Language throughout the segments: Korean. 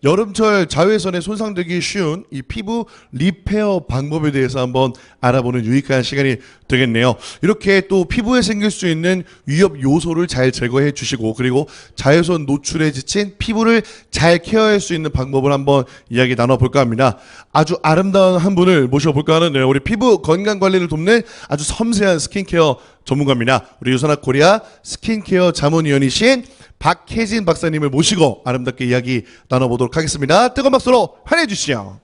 여름철 자외선에 손상되기 쉬운 이 피부 리페어 방법에 대해서 한번 알아보는 유익한 시간이 되겠네요. 이렇게 또 피부에 생길 수 있는 위협 요소를 잘 제거해 주시고, 그리고 자외선 노출에 지친 피부를 잘 케어할 수 있는 방법을 한번 이야기 나눠볼까 합니다. 아주 아름다운 한 분을 모셔볼까 하는데요. 우리 피부 건강 관리를 돕는 아주 섬세한 스킨케어 전문가입니다. 우리 유선학 코리아 스킨케어 자문위원이신 박혜진 박사님을 모시고 아름답게 이야기 나눠보도록 하겠습니다. 뜨거운 박수로 환영해 주시죠.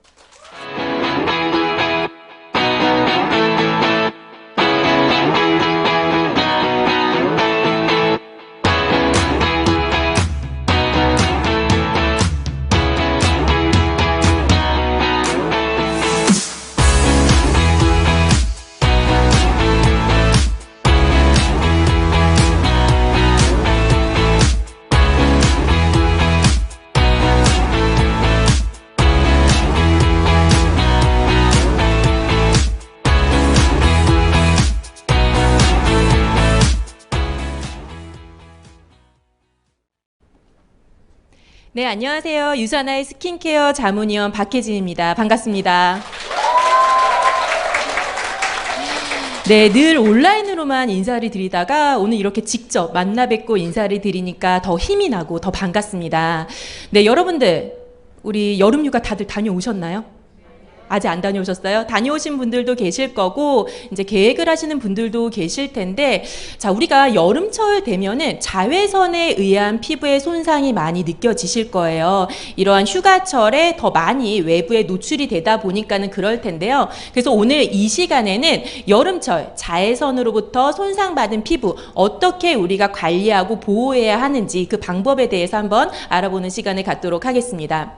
네, 안녕하세요. 유산아의 스킨케어 자문위원 박혜진입니다. 반갑습니다. 네, 늘 온라인으로만 인사를 드리다가 오늘 이렇게 직접 만나 뵙고 인사를 드리니까 더 힘이 나고 더 반갑습니다. 네, 여러분들 우리 여름휴가 다들 다녀오셨나요? 아직 안 다녀오셨어요? 다녀오신 분들도 계실 거고 이제 계획을 하시는 분들도 계실 텐데, 자, 우리가 여름철 되면은 자외선에 의한 피부의 손상이 많이 느껴지실 거예요. 이러한 휴가철에 더 많이 외부에 노출이 되다 보니까는 그럴 텐데요. 그래서 오늘 이 시간에는 여름철 자외선으로부터 손상받은 피부 어떻게 우리가 관리하고 보호해야 하는지 그 방법에 대해서 한번 알아보는 시간을 갖도록 하겠습니다.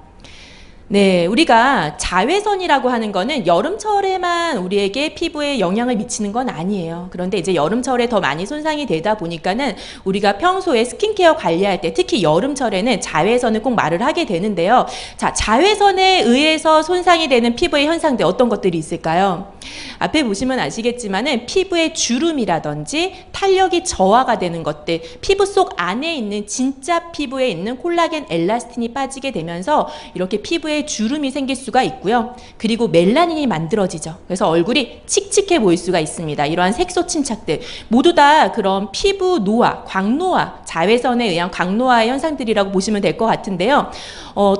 네, 우리가 자외선이라고 하는 거는 여름철에만 우리에게 피부에 영향을 미치는 건 아니에요. 그런데 이제 여름철에 더 많이 손상이 되다 보니까는 우리가 평소에 스킨케어 관리할 때 특히 여름철에는 자외선을 꼭 말을 하게 되는데요. 자, 자외선에 의해서 손상이 되는 피부의 현상들 어떤 것들이 있을까요? 앞에 보시면 아시겠지만은 피부의 주름이라든지 탄력이 저하가 되는 것들, 피부 속 안에 있는 진짜 피부에 있는 콜라겐 엘라스틴이 빠지게 되면서 이렇게 피부에 주름이 생길 수가 있고요. 그리고 멜라닌이 만들어지죠. 그래서 얼굴이 칙칙해 보일 수가 있습니다. 이러한 색소 침착들 모두 다 그런 피부 노화, 광노화, 자외선에 의한 광노화의 현상들이라고 보시면 될 것 같은데요.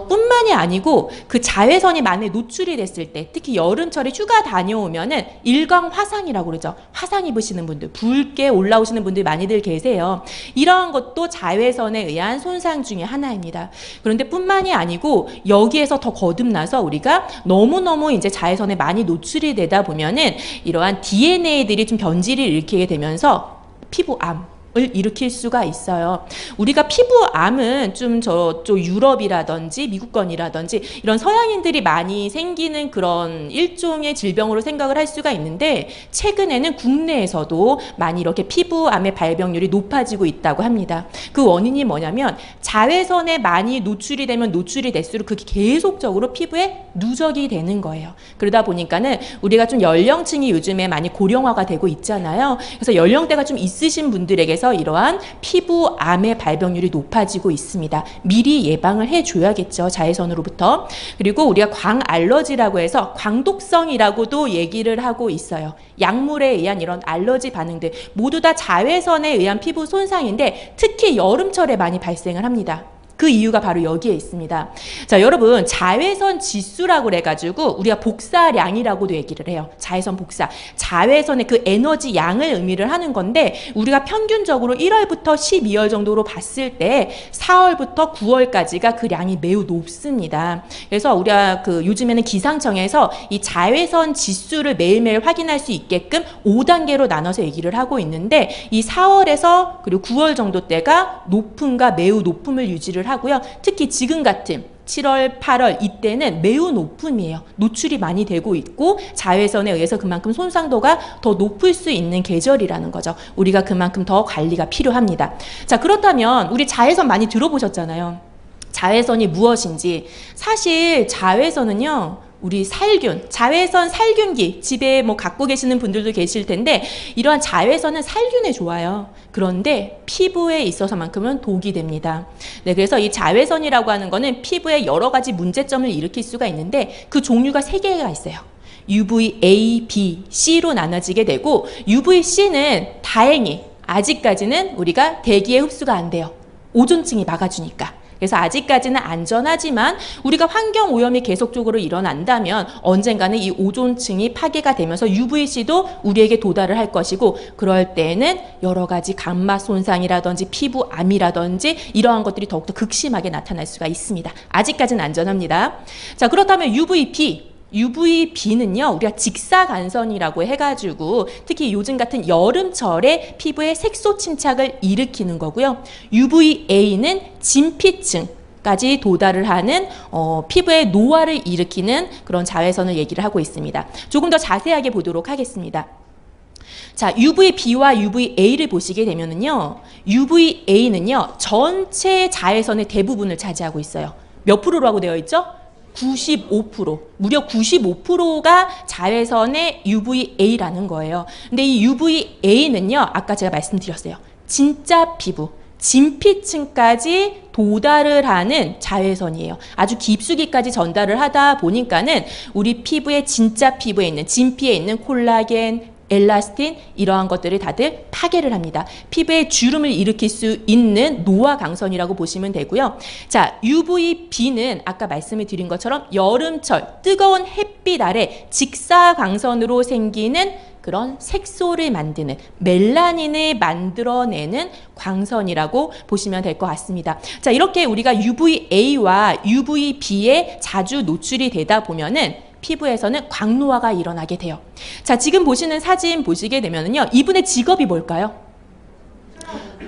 뿐만이 아니고 그 자외선이 만에 노출이 됐을 때, 특히 여름철에 휴가 다녀오면은 일광 화상이라고 그러죠. 화상 입으시는 분들, 붉게 올라오시는 분들 많이들 계세요. 이러한 것도 자외선에 의한 손상 중에 하나입니다. 그런데 뿐만이 아니고 여기에서 더 거듭나서 우리가 너무너무 이제 자외선에 많이 노출이 되다 보면은 이러한 DNA들이 좀 변질을 일으키게 되면서 피부암 을 일으킬 수가 있어요. 우리가 피부암은 좀 저쪽 유럽이라든지 미국권이라든지 이런 서양인들이 많이 생기는 그런 일종의 질병으로 생각을 할 수가 있는데, 최근에는 국내에서도 많이 이렇게 피부암의 발병률이 높아지고 있다고 합니다. 그 원인이 뭐냐면 자외선에 많이 노출이 되면 노출이 될수록 그게 계속적으로 피부에 누적이 되는 거예요. 그러다 보니까는 우리가 좀 연령층이 요즘에 많이 고령화가 되고 있잖아요. 그래서 연령대가 좀 있으신 분들에게서 이러한 피부암의 발병률이 높아지고 있습니다. 미리 예방을 해줘야겠죠, 자외선으로부터. 그리고 우리가 광알러지라고 해서 광독성이라고도 얘기를 하고 있어요. 약물에 의한 이런 알러지 반응들 모두 다 자외선에 의한 피부 손상인데 특히 여름철에 많이 발생을 합니다. 그 이유가 바로 여기에 있습니다. 자, 여러분, 자외선 지수라고 그래가지고 우리가 복사량이라고도 얘기를 해요. 자외선 복사. 자외선의 그 에너지 양을 의미를 하는 건데, 우리가 평균적으로 1월부터 12월 정도로 봤을 때 4월부터 9월까지가 그 량이 매우 높습니다. 그래서 우리가 그 요즘에는 기상청에서 이 자외선 지수를 매일매일 확인할 수 있게끔 5단계로 나눠서 얘기를 하고 있는데, 이 4월에서 그리고 9월 정도 때가 높음과 매우 높음을 유지를 하고요. 특히 지금 같은 7월, 8월 이때는 매우 높음이에요. 노출이 많이 되고 있고 자외선에 의해서 그만큼 손상도가 더 높을 수 있는 계절이라는 거죠. 우리가 그만큼 더 관리가 필요합니다. 자, 그렇다면 우리 자외선 많이 들어보셨잖아요. 자외선이 무엇인지. 사실 자외선은요, 우리 살균, 자외선 살균기 집에 뭐 갖고 계시는 분들도 계실 텐데 이러한 자외선은 살균에 좋아요. 그런데 피부에 있어서만큼은 독이 됩니다. 네, 그래서 이 자외선이라고 하는 거는 피부에 여러 가지 문제점을 일으킬 수가 있는데 그 종류가 3개가 있어요. UVA, B, C로 나눠지게 되고 UVC는 다행히 아직까지는 우리가 대기에 흡수가 안 돼요. 오존층이 막아주니까. 그래서 아직까지는 안전하지만 우리가 환경 오염이 계속적으로 일어난다면 언젠가는 이 오존층이 파괴가 되면서 UVC도 우리에게 도달을 할 것이고 그럴 때에는 여러 가지 감마 손상이라든지 피부암이라든지 이러한 것들이 더욱더 극심하게 나타날 수가 있습니다. 아직까지는 안전합니다. 자, 그렇다면 UVB. UVB는요, 우리가 직사광선이라고 해가지고 특히 요즘 같은 여름철에 피부의 색소 침착을 일으키는 거고요. UVA는 진피층까지 도달을 하는 피부의 노화를 일으키는 그런 자외선을 얘기를 하고 있습니다. 조금 더 자세하게 보도록 하겠습니다. 자, UVB와 UVA를 보시게 되면은요, UVA는요, 전체 자외선의 대부분을 차지하고 있어요. 몇 프로라고 되어 있죠? 95%, 무려 95%가 자외선의 UVA라는 거예요. 근데 이 UVA는요, 아까 제가 말씀드렸어요. 진짜 피부, 진피층까지 도달을 하는 자외선이에요. 아주 깊숙이까지 전달을 하다 보니까는 우리 피부의 진짜 피부에 있는, 진피에 있는 콜라겐, 엘라스틴 이러한 것들을 다들 파괴를 합니다. 피부에 주름을 일으킬 수 있는 노화 광선이라고 보시면 되고요. 자, UVB는 아까 말씀을 드린 것처럼 여름철 뜨거운 햇빛 아래 직사광선으로 생기는 그런 색소를 만드는 멜라닌을 만들어내는 광선이라고 보시면 될 것 같습니다. 자, 이렇게 우리가 UVA와 UVB에 자주 노출이 되다 보면은 피부에서는 광노화가 일어나게 돼요. 자, 지금 보시는 사진 보시게 되면요, 이분의 직업이 뭘까요?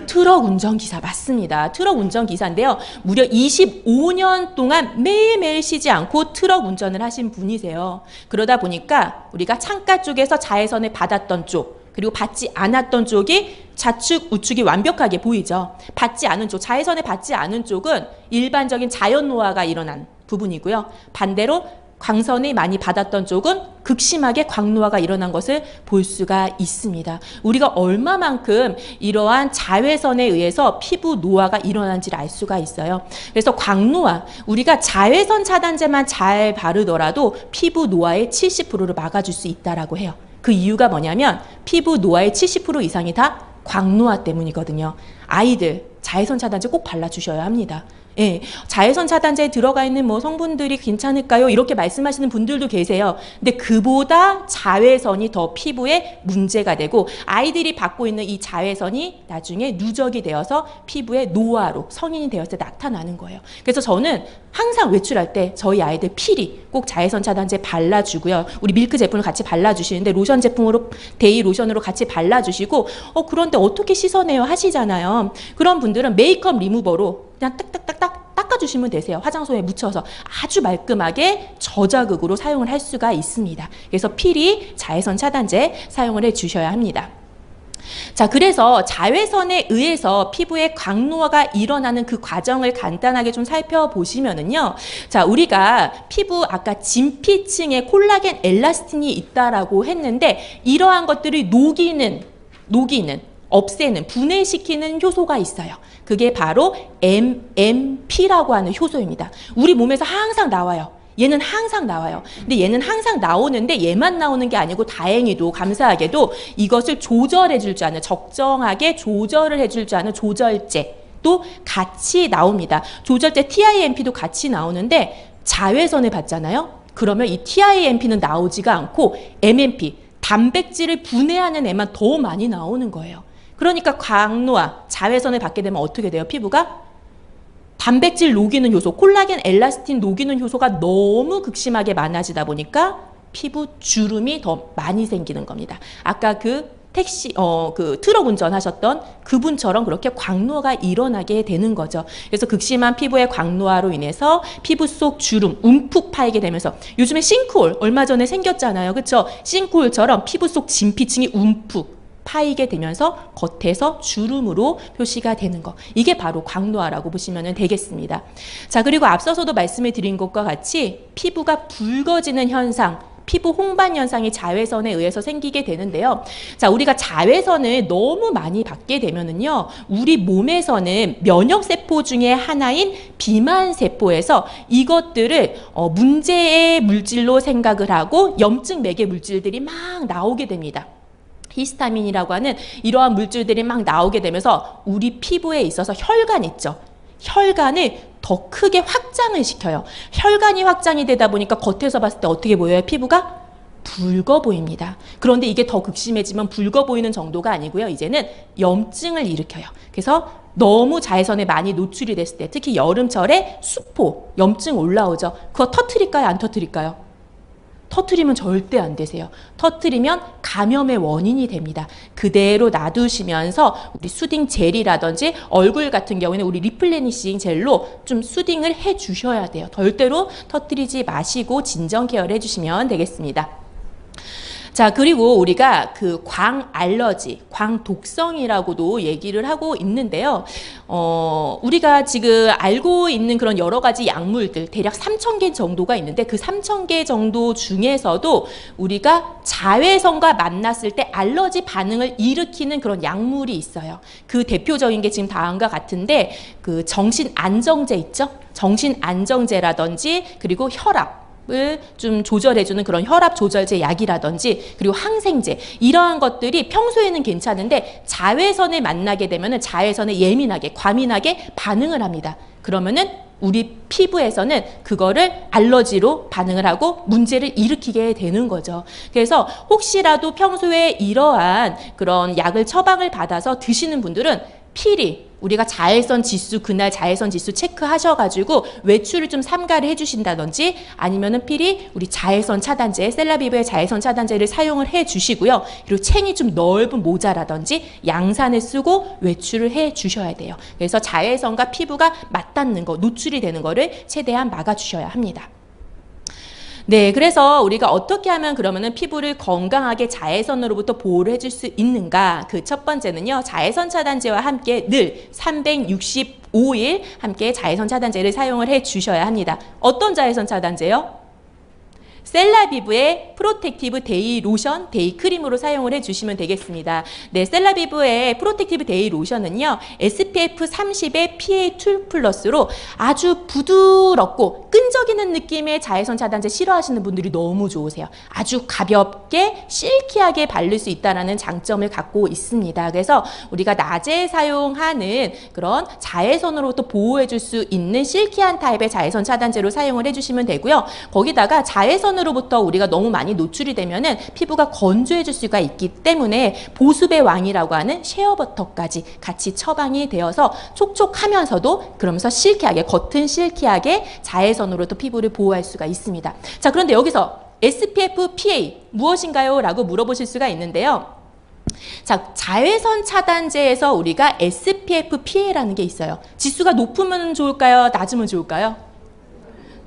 트럭 운전기사 맞습니다. 트럭 운전기사인데요. 무려 25년 동안 매일매일 쉬지 않고 트럭 운전을 하신 분이세요. 그러다 보니까 우리가 창가 쪽에서 자외선을 받았던 쪽 그리고 받지 않았던 쪽이 좌측, 우측이 완벽하게 보이죠. 받지 않은 쪽, 자외선을 받지 않은 쪽은 일반적인 자연노화가 일어난 부분이고요. 반대로 광선이 많이 받았던 쪽은 극심하게 광노화가 일어난 것을 볼 수가 있습니다. 우리가 얼마만큼 이러한 자외선에 의해서 피부 노화가 일어난지를 알 수가 있어요. 그래서 광노화, 우리가 자외선 차단제만 잘 바르더라도 피부 노화의 70%를 막아줄 수 있다라고 해요. 그 이유가 뭐냐면 피부 노화의 70% 이상이 다 광노화 때문이거든요. 아이들 자외선 차단제 꼭 발라주셔야 합니다. 예, 자외선 차단제에 들어가 있는 뭐 성분들이 괜찮을까요? 이렇게 말씀하시는 분들도 계세요. 근데 그보다 자외선이 더 피부에 문제가 되고 아이들이 받고 있는 이 자외선이 나중에 누적이 되어서 피부의 노화로 성인이 되었을 때 나타나는 거예요. 그래서 저는 항상 외출할 때 저희 아이들 필히 꼭 자외선 차단제 발라주고요. 우리 밀크 제품을 같이 발라주시는데 로션 제품으로 데이 로션으로 같이 발라주시고 그런데 어떻게 씻어내요 하시잖아요. 그런 분들은 메이크업 리무버로 그냥 딱딱딱딱 닦아주시면 되세요. 화장솜에 묻혀서 아주 말끔하게 저자극으로 사용을 할 수가 있습니다. 그래서 필히 자외선 차단제 사용을 해주셔야 합니다. 자, 그래서 자외선에 의해서 피부에 광노화가 일어나는 그 과정을 간단하게 좀 살펴보시면은요. 자, 우리가 피부 아까 진피층에 콜라겐 엘라스틴이 있다라고 했는데 이러한 것들이 녹이는 없애는, 분해시키는 효소가 있어요. 그게 바로 MMP라고 하는 효소입니다. 우리 몸에서 항상 나와요. 얘는 항상 나와요. 근데 얘는 항상 나오는데 얘만 나오는 게 아니고 다행히도 감사하게도 이것을 조절해 줄 줄 아는, 적정하게 조절을 해줄 줄 아는 조절제 또 같이 나옵니다. 조절제 TIMP도 같이 나오는데 자외선을 받잖아요. 그러면 이 TIMP는 나오지가 않고 MMP, 단백질을 분해하는 애만 더 많이 나오는 거예요. 그러니까 광노화, 자외선을 받게 되면 어떻게 돼요? 피부가 단백질 녹이는 효소, 콜라겐, 엘라스틴 녹이는 효소가 너무 극심하게 많아지다 보니까 피부 주름이 더 많이 생기는 겁니다. 아까 그 트럭 운전하셨던 그분처럼 그렇게 광노화가 일어나게 되는 거죠. 그래서 극심한 피부의 광노화로 인해서 피부 속 주름, 움푹 파이게 되면서 요즘에 싱크홀 얼마 전에 생겼잖아요. 그렇죠? 싱크홀처럼 피부 속 진피층이 움푹 파이게 되면서 겉에서 주름으로 표시가 되는 거. 이게 바로 광노화라고 보시면 되겠습니다. 자, 그리고 앞서서도 말씀을 드린 것과 같이 피부가 붉어지는 현상, 피부 홍반 현상이 자외선에 의해서 생기게 되는데요. 자, 우리가 자외선을 너무 많이 받게 되면은요, 우리 몸에서는 면역세포 중에 하나인 비만세포에서 이것들을 문제의 물질로 생각을 하고 염증 매개 물질들이 막 나오게 됩니다. 히스타민이라고 하는 이러한 물질들이 막 나오게 되면서 우리 피부에 있어서 혈관 있죠. 혈관을 더 크게 확장을 시켜요. 혈관이 확장이 되다 보니까 겉에서 봤을 때 어떻게 보여요? 피부가 붉어 보입니다. 그런데 이게 더 극심해지면 붉어 보이는 정도가 아니고요. 이제는 염증을 일으켜요. 그래서 너무 자외선에 많이 노출이 됐을 때, 특히 여름철에 수포, 염증 올라오죠. 그거 터트릴까요? 안 터트릴까요? 터트리면 절대 안 되세요. 터트리면 감염의 원인이 됩니다. 그대로 놔두시면서 우리 수딩 젤이라든지 얼굴 같은 경우에는 우리 리플레니싱 젤로 좀 수딩을 해 주셔야 돼요. 절대로 터트리지 마시고 진정 케어를 해주시면 되겠습니다. 자, 그리고 우리가 그 광 알러지, 광 독성이라고도 얘기를 하고 있는데요. 우리가 지금 알고 있는 그런 여러 가지 약물들, 대략 3,000개 정도가 있는데 그 3,000개 정도 중에서도 우리가 자외선과 만났을 때 알러지 반응을 일으키는 그런 약물이 있어요. 그 대표적인 게 지금 다음과 같은데 그 정신안정제 있죠? 정신안정제라든지 그리고 혈압. 을 좀 조절해주는 그런 혈압 조절제 약이라든지 그리고 항생제 이러한 것들이 평소에는 괜찮은데 자외선을 만나게 되면은 자외선에 예민하게 과민하게 반응을 합니다. 그러면은 우리 피부에서는 그거를 알러지로 반응을 하고 문제를 일으키게 되는 거죠. 그래서 혹시라도 평소에 이러한 그런 약을 처방을 받아서 드시는 분들은 필히 우리가 자외선 지수, 그날 자외선 지수 체크하셔가지고 외출을 좀 삼가를 해주신다든지 아니면은 필히 우리 자외선 차단제, 셀라비브의 자외선 차단제를 사용을 해주시고요. 그리고 챙이 좀 넓은 모자라든지 양산을 쓰고 외출을 해주셔야 돼요. 그래서 자외선과 피부가 맞닿는 거, 노출이 되는 거를 최대한 막아주셔야 합니다. 네, 그래서 우리가 어떻게 하면 그러면은 피부를 건강하게 자외선으로부터 보호를 해줄 수 있는가? 그 첫 번째는요, 자외선 차단제와 함께 늘 365일 함께 자외선 차단제를 사용을 해 주셔야 합니다. 어떤 자외선 차단제요? 셀라비브의 프로텍티브 데이 로션, 데이 크림으로 사용을 해주시면 되겠습니다. 네, 셀라비브의 프로텍티브 데이 로션은요, SPF 30의 PA2 플러스로 아주 부드럽고 끈적이는 느낌의 자외선 차단제 싫어하시는 분들이 너무 좋으세요. 아주 가볍게 실키하게 바를 수 있다는 장점을 갖고 있습니다. 그래서 우리가 낮에 사용하는 그런 자외선으로부터 보호해줄 수 있는 실키한 타입의 자외선 차단제로 사용을 해주시면 되고요. 거기다가 자외선으로부터 우리가 너무 많이 노출이 되면은 피부가 건조해질 수가 있기 때문에 보습의 왕이라고 하는 쉐어버터까지 같이 처방이 되어서 촉촉하면서도 그러면서 실키하게, 겉은 실키하게 자외선으로부터 피부를 보호할 수가 있습니다. 자, 그런데 여기서 SPF PA 무엇인가요? 라고 물어보실 수가 있는데요. 자, 자외선 차단제에서 우리가 SPF PA라는 게 있어요. 지수가 높으면 좋을까요? 낮으면 좋을까요?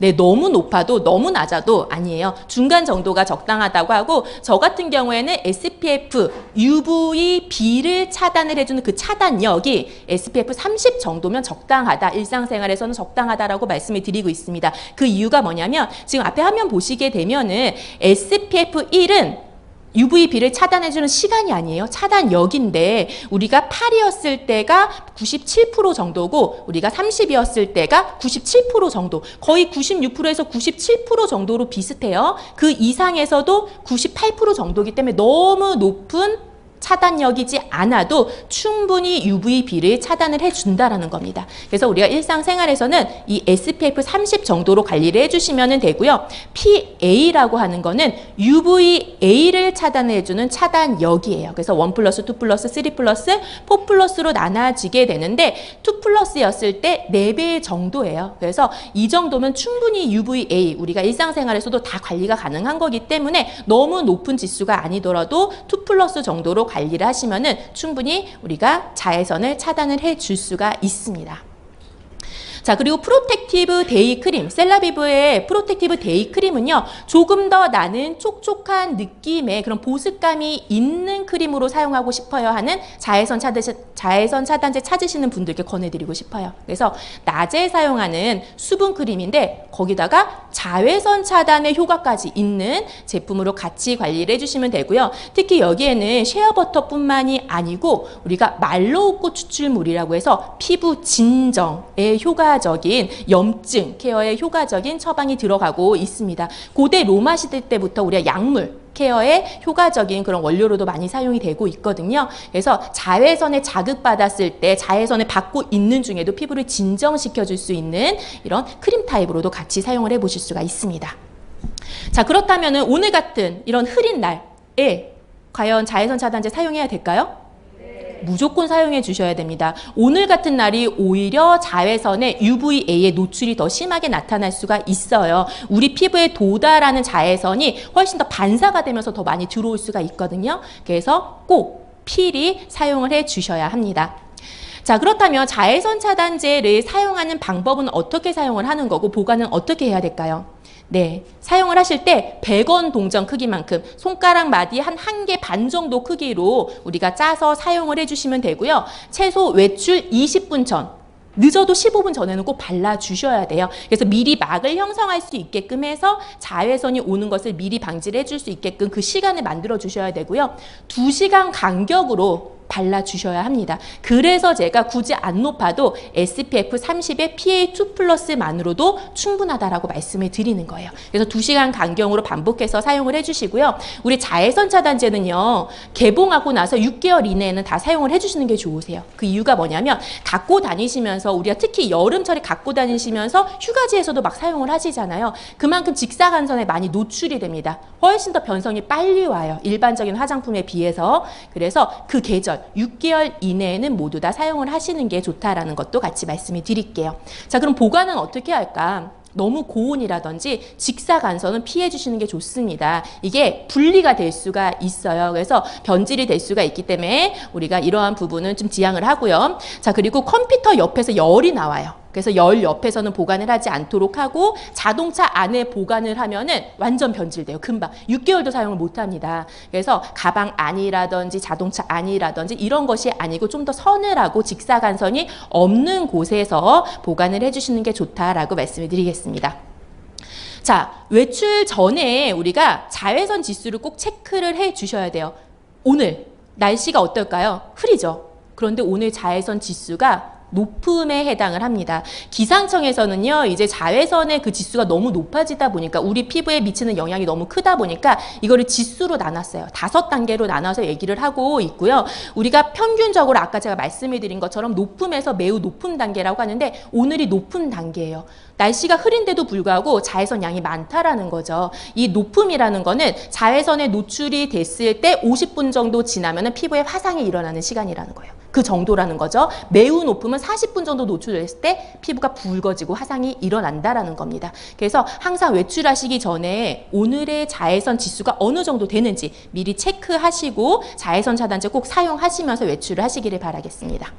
네, 너무 높아도 너무 낮아도 아니에요. 중간 정도가 적당하다고 하고, 저 같은 경우에는 SPF UVB를 차단을 해주는 그 차단력이 SPF 30 정도면 적당하다. 일상생활에서는 적당하다라고 말씀을 드리고 있습니다. 그 이유가 뭐냐면 지금 앞에 화면 보시게 되면은 SPF 1은 UVB를 차단해주는 시간이 아니에요. 차단력인데 우리가 8이었을 때가 97% 정도고 우리가 30이었을 때가 97% 정도, 거의 96%에서 97% 정도로 비슷해요. 그 이상에서도 98% 정도이기 때문에 너무 높은 차단력이지 않아도 충분히 UVB를 차단을 해준다라는 겁니다. 그래서 우리가 일상생활에서는 이 SPF 30 정도로 관리를 해주시면 되고요. PA라고 하는 거는 UVA를 차단해주는 차단력이에요. 그래서 1+, 2+, 3+, 4+로 나눠지게 되는데 2+였을 때 4배 정도예요. 그래서 이 정도면 충분히 UVA, 우리가 일상생활에서도 다 관리가 가능한 거기 때문에 너무 높은 지수가 아니더라도 2+ 정도로 관리를 하시면은 충분히 우리가 자외선을 차단을 해줄 수가 있습니다. 자, 그리고 프로텍티브 데이 크림, 셀라비브의 프로텍티브 데이 크림은요, 조금 더 나는 촉촉한 느낌의 그런 보습감이 있는 크림으로 사용하고 싶어요 하는 자외선 차단제 찾으시는 분들께 권해드리고 싶어요. 그래서 낮에 사용하는 수분 크림인데 거기다가 자외선 차단의 효과까지 있는 제품으로 같이 관리를 해주시면 되고요. 특히 여기에는 쉐어버터뿐만이 아니고 우리가 말로우꽃 추출물이라고 해서 피부 진정에 효과적인 염증 케어에 효과적인 처방이 들어가고 있습니다. 고대 로마 시대 때부터 우리가 약물 케어에 효과적인 그런 원료로도 많이 사용이 되고 있거든요. 그래서 자외선에 자극받았을 때 자외선을 받고 있는 중에도 피부를 진정시켜 줄 수 있는 이런 크림 타입으로도 같이 사용을 해 보실 수가 있습니다. 자, 그렇다면 오늘 같은 이런 흐린 날에 과연 자외선 차단제 사용해야 될까요? 무조건 사용해 주셔야 됩니다. 오늘 같은 날이 오히려 자외선의 UVA의 노출이 더 심하게 나타날 수가 있어요. 우리 피부에 도달하는 자외선이 훨씬 더 반사가 되면서 더 많이 들어올 수가 있거든요. 그래서 꼭 필히 사용을 해 주셔야 합니다. 자, 그렇다면 자외선 차단제를 사용하는 방법은 어떻게 사용을 하는 거고 보관은 어떻게 해야 될까요? 네, 사용을 하실 때 100원 동전 크기만큼 손가락 마디 한 개 반 정도 크기로 우리가 짜서 사용을 해주시면 되고요. 최소 외출 20분 전, 늦어도 15분 전에는 꼭 발라주셔야 돼요. 그래서 미리 막을 형성할 수 있게끔 해서 자외선이 오는 것을 미리 방지를 해줄 수 있게끔 그 시간을 만들어 주셔야 되고요. 2시간 간격으로 발라주셔야 합니다. 그래서 제가 굳이 안 높아도 SPF 30의 PA2+만으로도 충분하다라고 말씀을 드리는 거예요. 그래서 2시간 간격으로 반복해서 사용을 해주시고요. 우리 자외선 차단제는요, 개봉하고 나서 6개월 이내에는 다 사용을 해주시는 게 좋으세요. 그 이유가 뭐냐면 갖고 다니시면서 우리가 특히 여름철에 갖고 다니시면서 휴가지에서도 막 사용을 하시잖아요. 그만큼 직사광선에 많이 노출이 됩니다. 훨씬 더 변성이 빨리 와요. 일반적인 화장품에 비해서. 그래서 그 계절 6개월 이내에는 모두 다 사용을 하시는 게 좋다라는 것도 같이 말씀을 드릴게요. 자, 그럼 보관은 어떻게 할까? 너무 고온이라든지 직사광선은 피해 주시는 게 좋습니다. 이게 분리가 될 수가 있어요. 그래서 변질이 될 수가 있기 때문에 우리가 이러한 부분은 좀 지양을 하고요. 자, 그리고 컴퓨터 옆에서 열이 나와요. 그래서 열 옆에서는 보관을 하지 않도록 하고 자동차 안에 보관을 하면은 완전 변질돼요. 금방 6개월도 사용을 못합니다. 그래서 가방 안이라든지 자동차 안이라든지 이런 것이 아니고 좀 더 서늘하고 직사광선이 없는 곳에서 보관을 해주시는 게 좋다라고 말씀을 드리겠습니다. 자, 외출 전에 우리가 자외선 지수를 꼭 체크를 해 주셔야 돼요. 오늘 날씨가 어떨까요? 흐리죠. 그런데 오늘 자외선 지수가 높음에 해당을 합니다. 기상청에서는요, 이제 자외선의 그 지수가 너무 높아지다 보니까 우리 피부에 미치는 영향이 너무 크다 보니까 이거를 지수로 나눴어요. 5단계로 나눠서 얘기를 하고 있고요. 우리가 평균적으로 아까 제가 말씀을 드린 것처럼 높음에서 매우 높은 단계라고 하는데 오늘이 높은 단계예요. 날씨가 흐린데도 불구하고 자외선 양이 많다라는 거죠. 이 높음이라는 거는 자외선에 노출이 됐을 때 50분 정도 지나면 피부에 화상이 일어나는 시간이라는 거예요. 그 정도라는 거죠. 매우 높으면 40분 정도 노출됐을 때 피부가 붉어지고 화상이 일어난다라는 겁니다. 그래서 항상 외출하시기 전에 오늘의 자외선 지수가 어느 정도 되는지 미리 체크하시고 자외선 차단제 꼭 사용하시면서 외출을 하시기를 바라겠습니다.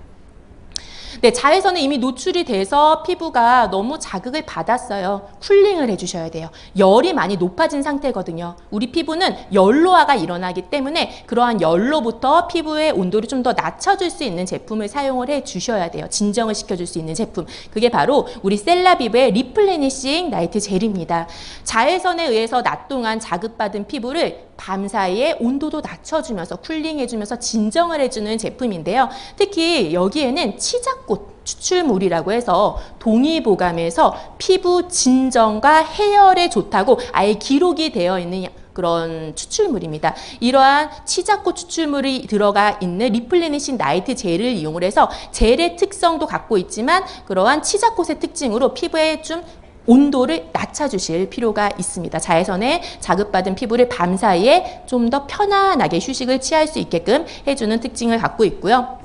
네, 자외선에 이미 노출이 돼서 피부가 너무 자극을 받았어요. 쿨링을 해주셔야 돼요. 열이 많이 높아진 상태거든요. 우리 피부는 열로화가 일어나기 때문에 그러한 열로부터 피부의 온도를 좀 더 낮춰줄 수 있는 제품을 사용을 해주셔야 돼요. 진정을 시켜줄 수 있는 제품. 그게 바로 우리 셀라비브의 리플레니싱 나이트 젤입니다. 자외선에 의해서 낮 동안 자극받은 피부를 밤사이에 온도도 낮춰주면서 쿨링해주면서 진정을 해주는 제품인데요. 특히 여기에는 치자꽃 추출물이라고 해서 동의보감에서 피부 진정과 해열에 좋다고 아예 기록이 되어 있는 그런 추출물입니다. 이러한 치자꽃 추출물이 들어가 있는 리플레니싱 나이트 젤을 이용을 해서 젤의 특성도 갖고 있지만 그러한 치자꽃의 특징으로 피부에 좀 온도를 낮춰주실 필요가 있습니다. 자외선에 자극받은 피부를 밤사이에 좀 더 편안하게 휴식을 취할 수 있게끔 해주는 특징을 갖고 있고요.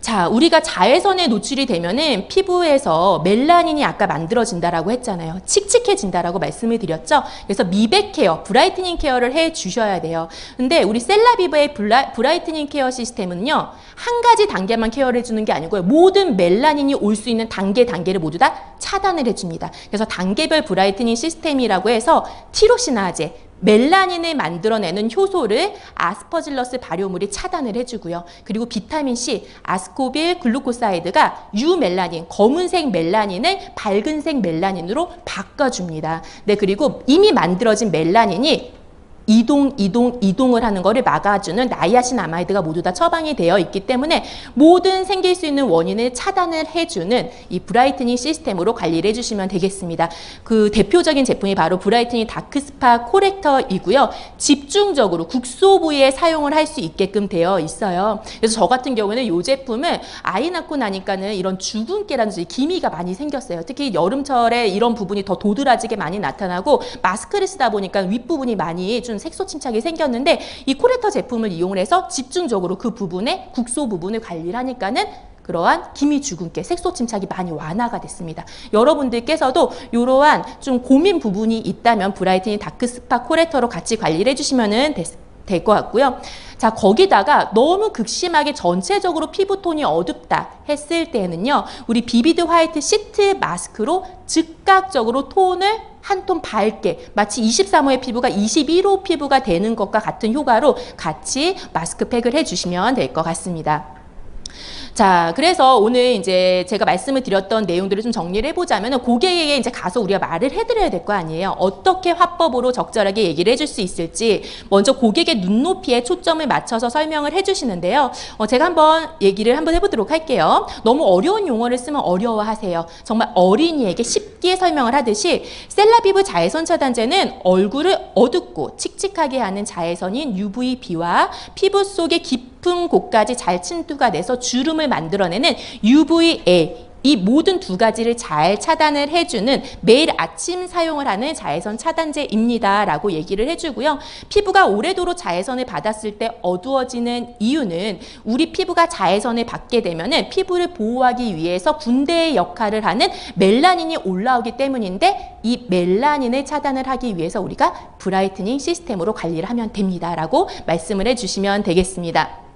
자, 우리가 자외선에 노출이 되면은 피부에서 멜라닌이 아까 만들어진다라고 했잖아요. 칙칙해진다라고 말씀을 드렸죠. 그래서 미백 케어, 브라이트닝 케어를 해 주셔야 돼요. 근데 우리 셀라비브의 브라이트닝 케어 시스템은요, 한 가지 단계만 케어를 해주는 게 아니고요. 모든 멜라닌이 올 수 있는 단계를 모두 다 차단을 해줍니다. 그래서 단계별 브라이트닝 시스템이라고 해서 티로시나제, 멜라닌을 만들어내는 효소를 아스퍼질러스 발효물이 차단을 해주고요. 그리고 비타민C, 아스코빌 글루코사이드가 유멜라닌, 검은색 멜라닌을 밝은색 멜라닌으로 바꿔줍니다. 네, 그리고 이미 만들어진 멜라닌이 이동을 하는 거를 막아주는 나이아신아마이드가 모두 다 처방이 되어 있기 때문에 모든 생길 수 있는 원인을 차단을 해주는 이 브라이트닝 시스템으로 관리를 해주시면 되겠습니다. 그 대표적인 제품이 바로 브라이트닝 다크스파 코렉터이고요. 집중적으로 국소 부위에 사용을 할 수 있게끔 되어 있어요. 그래서 저 같은 경우는 이 제품을 아이 낳고 나니까는 이런 주근깨라든지 기미가 많이 생겼어요. 특히 여름철에 이런 부분이 더 도드라지게 많이 나타나고 마스크를 쓰다 보니까 윗부분이 많이 좀 색소 침착이 생겼는데 이 코렉터 제품을 이용을 해서 집중적으로 그 부분에 국소 부분을 관리를 하니까는 그러한 기미 주근깨, 색소 침착이 많이 완화가 됐습니다. 여러분들께서도 이러한 좀 고민 부분이 있다면 브라이트닝 다크스파 코렉터로 같이 관리를 해주시면 될 것 같고요. 자, 거기다가 너무 극심하게 전체적으로 피부톤이 어둡다 했을 때는요, 우리 비비드 화이트 시트 마스크로 즉각적으로 톤을 한 톤 밝게, 마치 23호의 피부가 21호 피부가 되는 것과 같은 효과로 같이 마스크팩을 해주시면 될 것 같습니다. 자, 그래서 오늘 이제 제가 말씀을 드렸던 내용들을 좀 정리를 해보자면 고객에게 이제 가서 우리가 말을 해드려야 될 거 아니에요. 어떻게 화법으로 적절하게 얘기를 해줄 수 있을지 먼저 고객의 눈높이에 초점을 맞춰서 설명을 해주시는데요. 제가 한번 얘기를 한번 해보도록 할게요. 너무 어려운 용어를 쓰면 어려워하세요. 정말 어린이에게 쉽게 설명을 하듯이 셀라비브 자외선 차단제는 얼굴을 어둡고 칙칙하게 하는 자외선인 UVB와 피부 속의 깊은 곳까지 잘 침투가 돼서 주름을 만들어내는 UVA, 이 모든 두 가지를 잘 차단을 해주는 매일 아침 사용을 하는 자외선 차단제입니다 라고 얘기를 해주고요. 피부가 오래도록 자외선을 받았을 때 어두워지는 이유는 우리 피부가 자외선을 받게 되면 피부를 보호하기 위해서 군대의 역할을 하는 멜라닌이 올라오기 때문인데, 이 멜라닌을 차단을 하기 위해서 우리가 브라이트닝 시스템으로 관리를 하면 됩니다 라고 말씀을 해주시면 되겠습니다.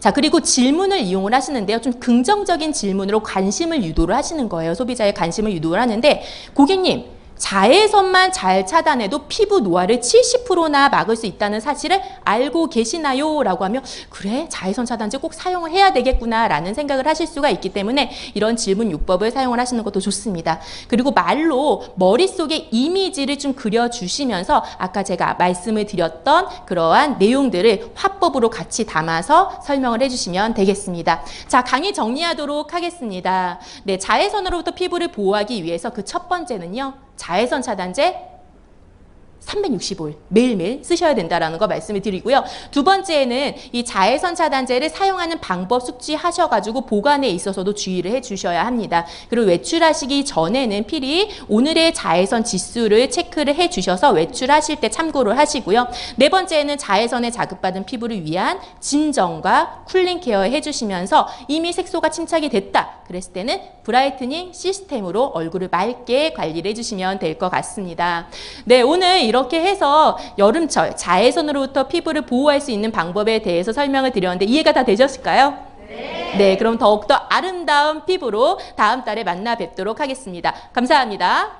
자, 그리고 질문을 이용을 하시는데요. 좀 긍정적인 질문으로 관심을 유도를 하시는 거예요. 소비자의 관심을 유도를 하는데, 고객님, 자외선만 잘 차단해도 피부 노화를 70%나 막을 수 있다는 사실을 알고 계시나요? 라고 하면 그래? 자외선 차단제 꼭 사용을 해야 되겠구나 라는 생각을 하실 수가 있기 때문에 이런 질문 요법을 사용을 하시는 것도 좋습니다. 그리고 말로 머릿속에 이미지를 좀 그려주시면서 아까 제가 말씀을 드렸던 그러한 내용들을 화법으로 같이 담아서 설명을 해주시면 되겠습니다. 자, 강의 정리하도록 하겠습니다. 네, 자외선으로부터 피부를 보호하기 위해서 그 첫 번째는요, 자외선 차단제 365일 매일매일 쓰셔야 된다라는 거 말씀을 드리고요. 두 번째는 이 자외선 차단제를 사용하는 방법 숙지하셔가지고 보관에 있어서도 주의를 해주셔야 합니다. 그리고 외출하시기 전에는 필히 오늘의 자외선 지수를 체크를 해주셔서 외출하실 때 참고를 하시고요. 네 번째는 자외선에 자극받은 피부를 위한 진정과 쿨링 케어 해주시면서 이미 색소가 침착이 됐다 그랬을 때는 브라이트닝 시스템으로 얼굴을 맑게 관리를 해주시면 될 것 같습니다. 네, 오늘 이렇게 해서 여름철 자외선으로부터 피부를 보호할 수 있는 방법에 대해서 설명을 드렸는데 이해가 다 되셨을까요? 네, 그럼 더욱더 아름다운 피부로 다음 달에 만나 뵙도록 하겠습니다. 감사합니다.